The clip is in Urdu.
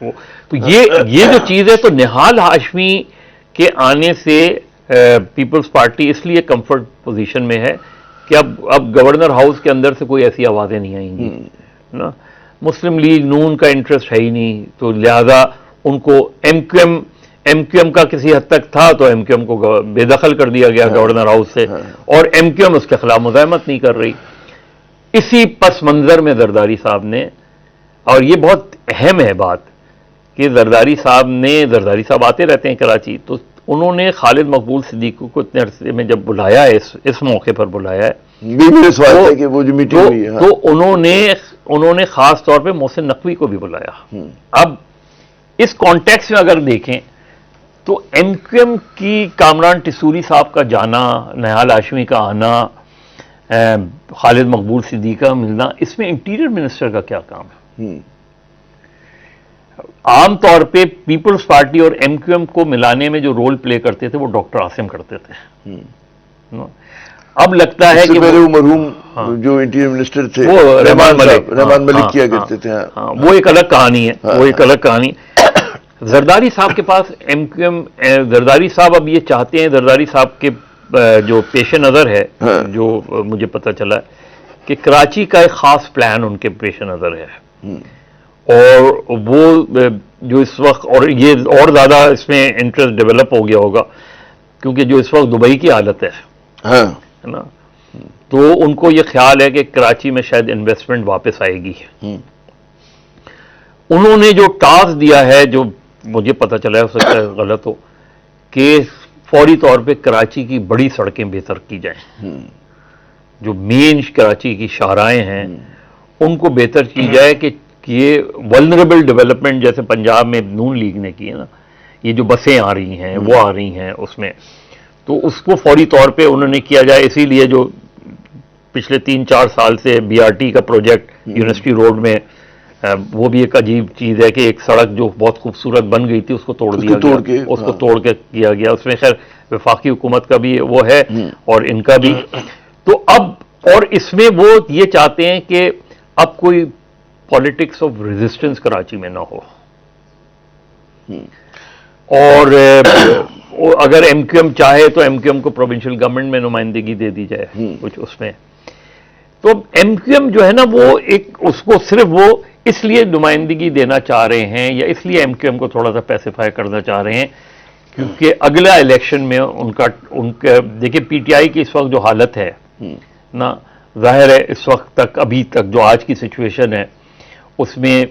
تو یہ جو چیز ہے، تو نہال ہاشمی کے آنے سے پیپلز پارٹی اس لیے کمفرٹ پوزیشن میں ہے کہ اب گورنر ہاؤس کے اندر سے کوئی ایسی آوازیں نہیں آئیں گی نا. مسلم لیگ نون کا انٹرسٹ ہے ہی نہیں، تو لہذا ان کو ایم کیو ایم کا کسی حد تک تھا، تو ایم کیو ایم کو بے دخل کر دیا گیا گورنر ہاؤس سے، اور ایم کیو ایم اس کے خلاف مزاحمت نہیں کر رہی. اسی پس منظر میں زرداری صاحب نے، اور یہ بہت اہم ہے بات کہ زرداری صاحب آتے رہتے ہیں کراچی، تو انہوں نے خالد مقبول صدیقی کو اتنے عرصے میں جب بلایا ہے، اس موقع پر بلایا ہے، تو انہوں نے خاص طور پہ محسن نقوی کو بھی بلایا. اب اس کانٹیکس میں اگر دیکھیں تو ایم کیو ایم کی کامران ٹسوری صاحب کا جانا، نہال ہاشمی کا آنا، خالد مقبول صدیقی کا ملنا، اس میں انٹیریئر منسٹر کا کیا کام ہے؟ عام طور پہ پیپلز پارٹی اور ایم کیو ایم کو ملانے میں جو رول پلے کرتے تھے وہ ڈاکٹر عاصم کرتے تھے. اب لگتا ہے کہ مرحوم جو انٹیریئر منسٹر تھے وہ رحمان ملک کیا کرتے تھے. وہ ایک الگ کہانی ہے، زرداری صاحب کے پاس ایم کیو ایم، زرداری صاحب اب یہ چاہتے ہیں، زرداری صاحب کے جو پیش نظر ہے، جو مجھے پتہ چلا کہ کراچی کا ایک خاص پلان ان کے پیش نظر ہے، اور وہ جو اس وقت، اور یہ اور زیادہ اس میں انٹرسٹ ڈیولپ ہو گیا ہوگا کیونکہ جو اس وقت دبئی کی حالت ہے نا، تو ان کو یہ خیال ہے کہ کراچی میں شاید انویسٹمنٹ واپس آئے گی. انہوں نے جو ٹاسک دیا ہے، جو مجھے پتہ چلا ہے، ہو سکتا ہے غلط ہو، کہ فوری طور پہ کراچی کی بڑی سڑکیں بہتر کی جائیں، جو مین کراچی کی شاہراہیں ہیں ان کو بہتر کی جائے، کہ یہ ولنریبل ڈیولپمنٹ جیسے پنجاب میں نون لیگ نے کی ہے نا، یہ جو بسیں آ رہی ہیں وہ آ رہی ہیں اس میں، تو اس کو فوری طور پہ انہوں نے کیا جائے. اسی لیے جو پچھلے 3-4 سال سے بی آر ٹی کا پروجیکٹ یونیورسٹی روڈ میں، وہ بھی ایک عجیب چیز ہے کہ ایک سڑک جو بہت خوبصورت بن گئی تھی اس کو توڑ دیا گیا، اس کو توڑ کے کیا گیا. اس میں خیر وفاقی حکومت کا بھی وہ ہے اور ان کا بھی. تو اب اور اس میں وہ یہ چاہتے ہیں کہ اب کوئی پالیٹکس آف ریزسٹنس کراچی میں نہ ہو، اور اگر ایم کیو ایم چاہے تو ایم کیو ایم کو پروونشل گورنمنٹ میں نمائندگی دے دی جائے کچھ اس میں. تو ایم کیو ایم جو ہے نا، وہ ایک اس کو صرف وہ اس لیے نمائندگی دینا چاہ رہے ہیں، یا اس لیے ایم کیو ایم کو تھوڑا سا پیسیفائی کرنا چاہ رہے ہیں، کیونکہ اگلا الیکشن میں ان کا دیکھیں پی ٹی آئی کی اس وقت جو حالت ہے نا، ظاہر ہے اس وقت تک، ابھی تک جو آج کی سچویشن ہے اس میں